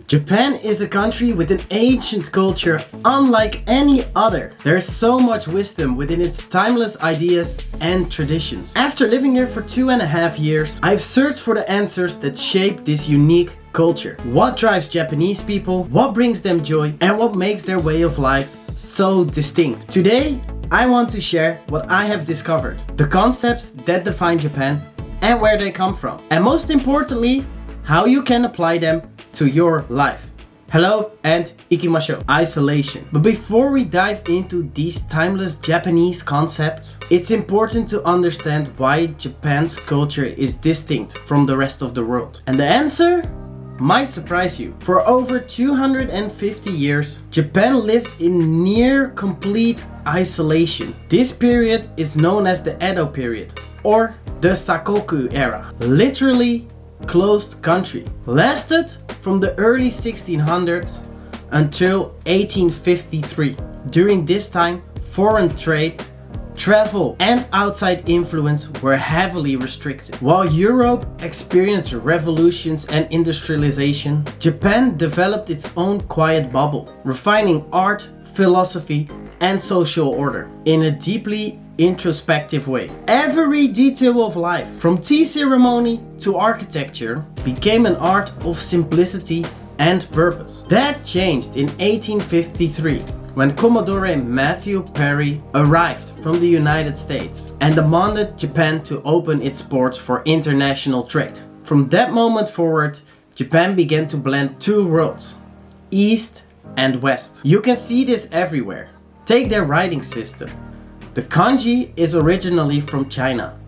Japan is a country with an ancient culture unlike any other. There's so much wisdom within its timeless ideas and traditions. After living here for 2.5 years, I've searched for the answers that shape this unique culture. What drives Japanese people, what brings them joy, and what makes their way of life so distinct. Today, I want to share what I have discovered, the concepts that define Japan and where they come from. And most importantly, how you can apply them to your life. Hello and ikimashou, isolation. But before we dive into these timeless Japanese concepts, it's important to understand why Japan's culture is distinct from the rest of the world. And the answer might surprise you. For over 250 years, Japan lived in near complete isolation. This period is known as the Edo period or the Sakoku era. Literally closed country. Lasted from the early 1600s until 1853. During this time, foreign trade, travel and outside influence were heavily restricted. While Europe experienced revolutions and industrialization, Japan developed its own quiet bubble, refining art, philosophy and social order in a deeply introspective way. Every detail of life, from tea ceremony to architecture, became an art of simplicity and purpose. That changed in 1853 when Commodore Matthew Perry arrived from the United States and demanded Japan to open its ports for international trade. From that moment forward, Japan began to blend two worlds, East and West. You can see this everywhere. Take their writing system. The kanji is originally from China,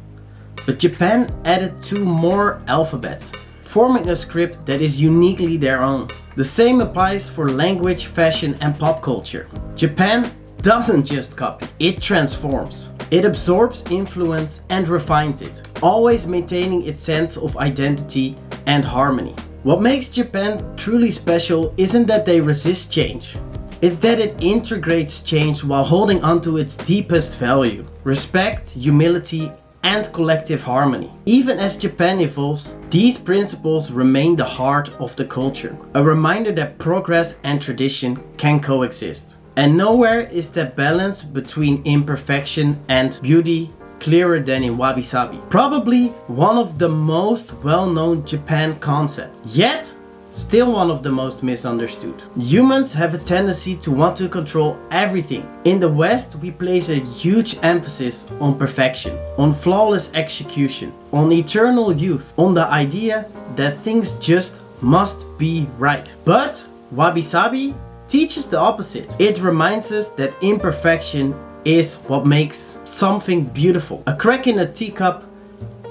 but Japan added 2 more alphabets, forming a script that is uniquely their own. The same applies for language, fashion and pop culture. Japan doesn't just copy, it transforms. It absorbs influence and refines it, always maintaining its sense of identity and harmony. What makes Japan truly special isn't that they resist change. It's that it integrates change while holding onto its deepest value, respect, humility, and collective harmony. Even as Japan evolves, these principles remain the heart of the culture, a reminder that progress and tradition can coexist. And nowhere is that balance between imperfection and beauty clearer than in Wabi-Sabi. Probably one of the most well-known Japan concepts, yet still one of the most misunderstood. Humans have a tendency to want to control everything. In the West, we place a huge emphasis on perfection, on flawless execution, on eternal youth, on the idea that things just must be right. But Wabi-Sabi teaches the opposite. It reminds us that imperfection is what makes something beautiful. A crack in a teacup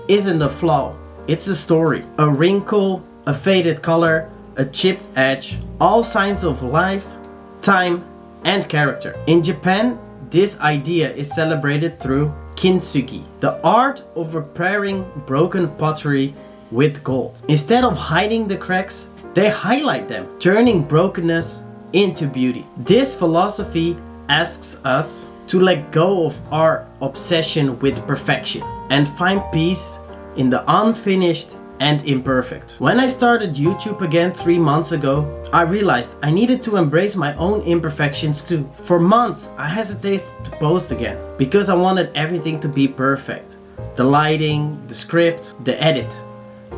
isn't a flaw, it's a story. A wrinkle, a faded color, a chipped edge, all signs of life, time, and character. In Japan, this idea is celebrated through kintsugi, the art of repairing broken pottery with gold. Instead of hiding the cracks, they highlight them, turning brokenness into beauty. This philosophy asks us to let go of our obsession with perfection and find peace in the unfinished and imperfect. When I started YouTube again 3 months ago, I realized I needed to embrace my own imperfections too. For months, I hesitated to post again because I wanted everything to be perfect. The lighting, the script, the edit.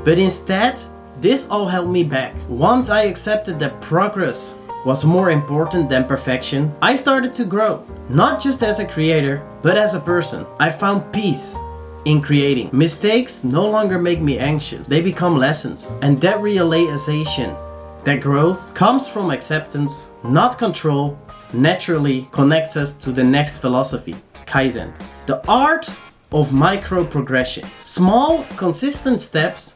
But instead, this all held me back. Once I accepted that progress was more important than perfection, I started to grow. Not just as a creator, but as a person. I found peace in creating. Mistakes no longer make me anxious, they become lessons. And that realization, that growth comes from acceptance, not control, naturally connects us to the next philosophy, Kaizen. The art of micro progression. Small, consistent steps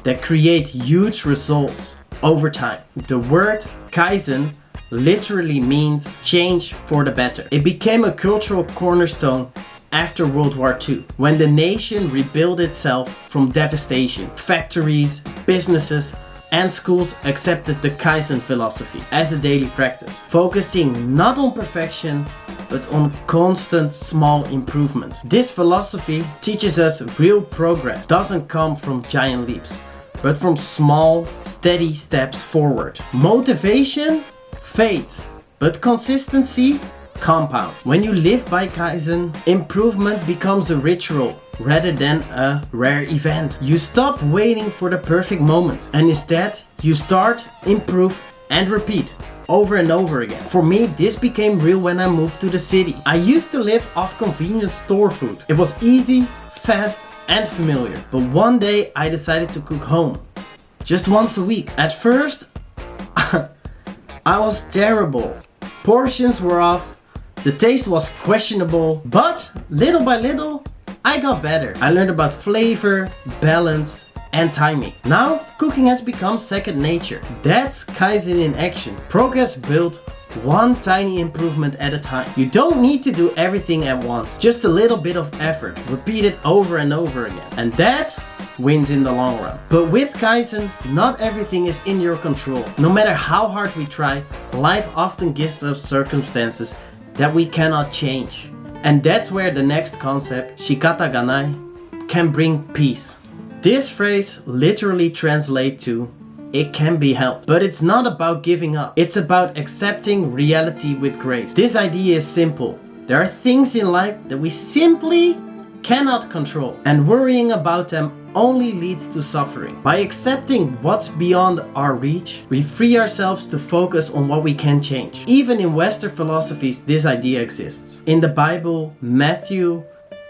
that create huge results over time. The word Kaizen literally means change for the better. It became a cultural cornerstone after World War II, when the nation rebuilt itself from devastation. Factories, businesses, and schools accepted the Kaizen philosophy as a daily practice, focusing not on perfection, but on constant small improvement. This philosophy teaches us real progress doesn't come from giant leaps, but from small, steady steps forward. Motivation fades, but consistency compounds. When you live by Kaizen, improvement becomes a ritual rather than a rare event. You stop waiting for the perfect moment and instead you start, improve and repeat over and over again. For me, this became real when I moved to the city. I used to live off convenience store food. It was easy, fast and familiar. But one day I decided to cook home, just once a week. At first, I was terrible. Portions were off, the taste was questionable, but little by little, I got better. I learned about flavor, balance, and timing. Now, cooking has become second nature. That's Kaizen in action. Progress built one tiny improvement at a time. You don't need to do everything at once. Just a little bit of effort. Repeat it over and over again. And that wins in the long run. But with Kaizen, not everything is in your control. No matter how hard we try, life often gives us circumstances that we cannot change. And that's where the next concept, Shikata can bring peace. This phrase literally translates to it can be helped. But it's not about giving up. It's about accepting reality with grace. This idea is simple. There are things in life that we simply cannot control, and worrying about them only leads to suffering. By accepting what's beyond our reach, we free ourselves to focus on what we can change. Even in Western philosophies, this idea exists. In the Bible, Matthew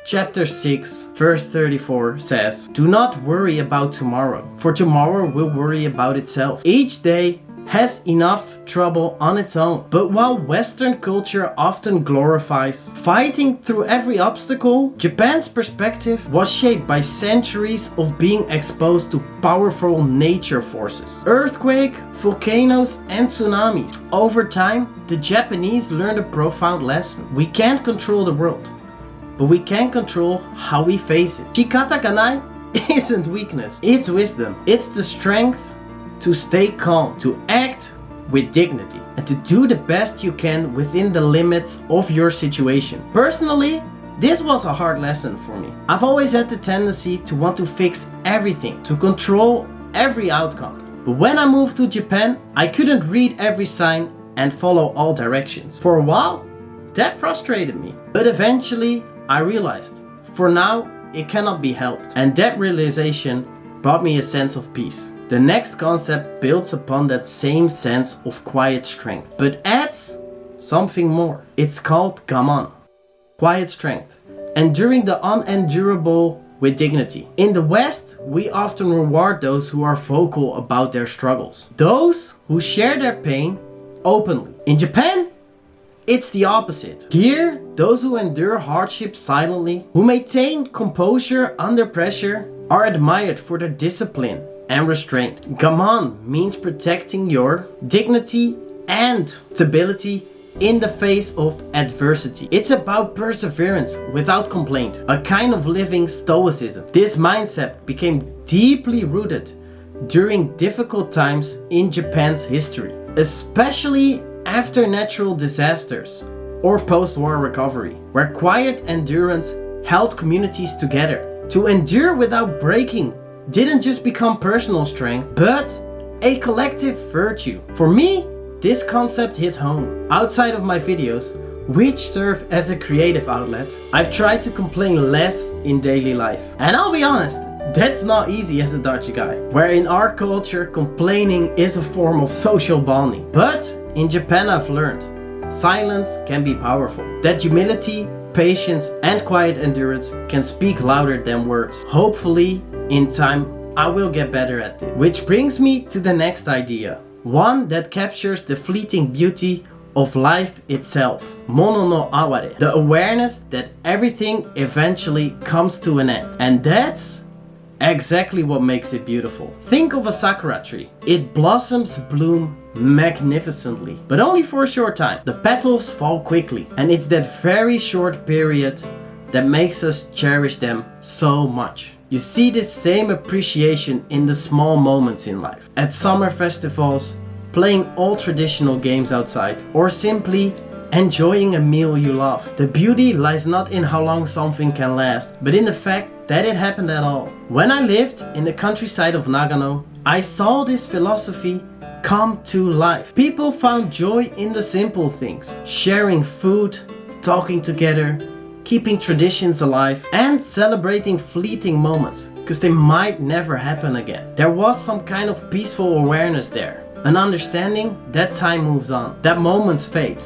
chapter 6 verse 34 says, "Do not worry about tomorrow, for tomorrow will worry about itself. Each day has enough trouble on its own." But while Western culture often glorifies fighting through every obstacle, Japan's perspective was shaped by centuries of being exposed to powerful nature forces. Earthquakes, volcanoes, and tsunamis. Over time, the Japanese learned a profound lesson. We can't control the world, but we can control how we face it. Shikata isn't weakness, it's wisdom. It's the strength to stay calm, to act with dignity, and to do the best you can within the limits of your situation. Personally, this was a hard lesson for me. I've always had the tendency to want to fix everything, to control every outcome. But when I moved to Japan, I couldn't read every sign and follow all directions. For a while, that frustrated me. But eventually, I realized, for now, it cannot be helped. And that realization brought me a sense of peace. The next concept builds upon that same sense of quiet strength, but adds something more. It's called Gaman, quiet strength, enduring the unendurable with dignity. In the West, we often reward those who are vocal about their struggles, those who share their pain openly. In Japan, it's the opposite. Here, those who endure hardship silently, who maintain composure under pressure, are admired for their discipline and restraint. Gaman means protecting your dignity and stability in the face of adversity. It's about perseverance without complaint, a kind of living stoicism. This mindset became deeply rooted during difficult times in Japan's history, especially after natural disasters or post-war recovery, where quiet endurance held communities together. To endure without breaking didn't just become personal strength, but a collective virtue. For me, this concept hit home. Outside of my videos, which serve as a creative outlet, I've tried to complain less in daily life. And I'll be honest, that's not easy as a Dutch guy, where in our culture, complaining is a form of social bonding. But in Japan, I've learned silence can be powerful. That humility, patience, and quiet endurance can speak louder than words. Hopefully, in time, I will get better at it. Which brings me to the next idea. One that captures the fleeting beauty of life itself. Mono no aware. The awareness that everything eventually comes to an end. And that's exactly what makes it beautiful. Think of a sakura tree. It blossoms, bloom magnificently, but only for a short time. The petals fall quickly, and it's that very short period that makes us cherish them so much. You see this same appreciation in the small moments in life. At summer festivals, playing all traditional games outside, or simply enjoying a meal you love. The beauty lies not in how long something can last, but in the fact that it happened at all. When I lived in the countryside of Nagano, I saw this philosophy come to life. People found joy in the simple things, sharing food, talking together, keeping traditions alive, and celebrating fleeting moments, because they might never happen again. There was some kind of peaceful awareness there, an understanding that time moves on, that moments fade,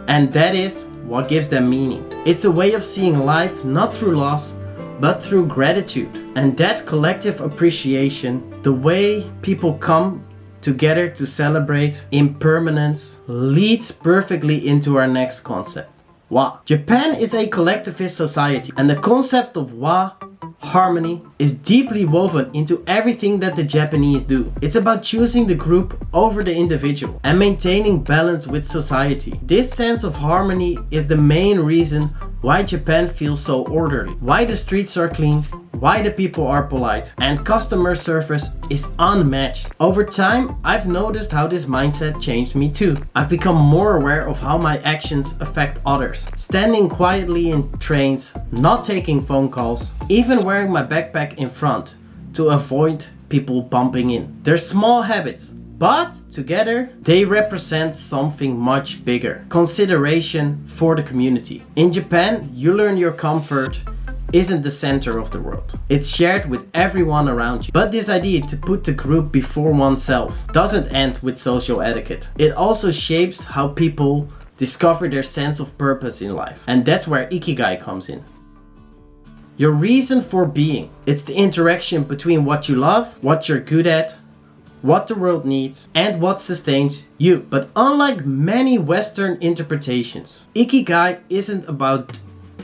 and that is what gives them meaning. It's a way of seeing life not through loss, but through gratitude. And that collective appreciation, the way people come together to celebrate impermanence, leads perfectly into our next concept. Wa. Japan is a collectivist society, and the concept of wa, harmony, is deeply woven into everything that the Japanese do. It's about choosing the group over the individual and maintaining balance with society. This sense of harmony is the main reason why Japan feels so orderly, why the streets are clean, why the people are polite, and customer service is unmatched. Over time, I've noticed how this mindset changed me too. I've become more aware of how my actions affect others. Standing quietly in trains, not taking phone calls, even wearing my backpack in front to avoid people bumping in. They're small habits, but together they represent something much bigger. Consideration for the community. In Japan, you learn your comfort isn't the center of the world. It's shared with everyone around you. But this idea to put the group before oneself doesn't end with social etiquette. It also shapes how people discover their sense of purpose in life. And that's where Ikigai comes in. Your reason for being. It's the interaction between what you love, what you're good at, what the world needs, and what sustains you. But unlike many Western interpretations, Ikigai isn't about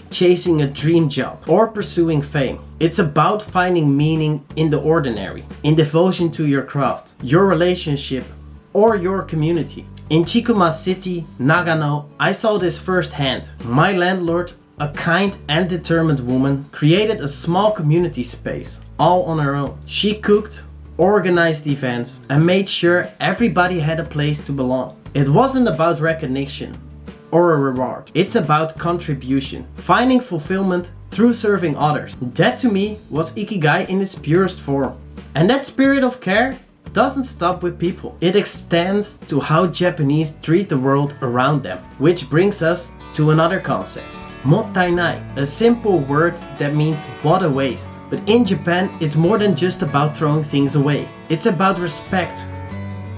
chasing a dream job or pursuing fame. It's about finding meaning in the ordinary, in devotion to your craft, your relationship, or your community. In Chikuma City, Nagano, I saw this firsthand. My landlord, a kind and determined woman, created a small community space all on her own. She cooked, organized events, and made sure everybody had a place to belong. It wasn't about recognition or a reward. It's about contribution, finding fulfillment through serving others. That to me was Ikigai in its purest form. And that spirit of care doesn't stop with people. It extends to how Japanese treat the world around them, which brings us to another concept. Mottainai, a simple word that means what a waste. But in Japan, it's more than just about throwing things away. It's about respect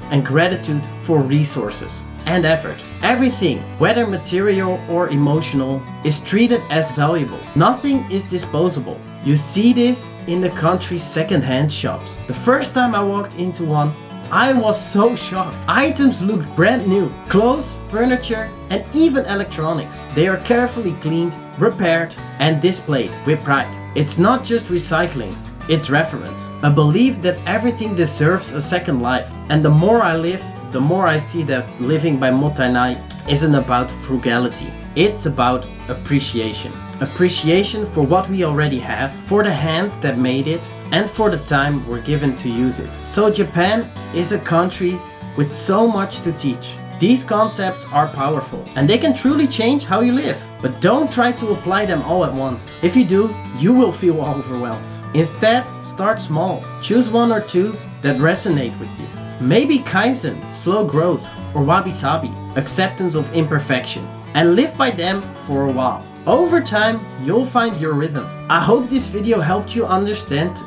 and gratitude for resources and effort. Everything, whether material or emotional, is treated as valuable. Nothing is disposable. You see this in the country's second-hand shops. The first time I walked into one, I was so shocked. Items looked brand new. Clothes, furniture, and even electronics. They are carefully cleaned, repaired, and displayed with pride. It's not just recycling, it's reverence. A belief that everything deserves a second life. And the more I live, the more I see that living by Mottainai isn't about frugality. It's about appreciation. Appreciation for what we already have, for the hands that made it, and for the time we're given to use it. So Japan is a country with so much to teach. These concepts are powerful, and they can truly change how you live. But don't try to apply them all at once. If you do, you will feel overwhelmed. Instead, start small. Choose one or two that resonate with you. Maybe Kaizen, slow growth, or Wabi-Sabi, acceptance of imperfection, and live by them for a while. Over time, you'll find your rhythm. I hope this video helped you understand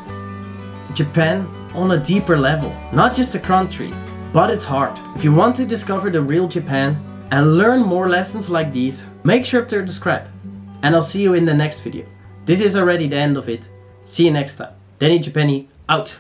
Japan on a deeper level. Not just a country, but its heart. If you want to discover the real Japan and learn more lessons like these, make sure to subscribe. And I'll see you in the next video. This is already the end of it. See you next time. Danny Japani, out.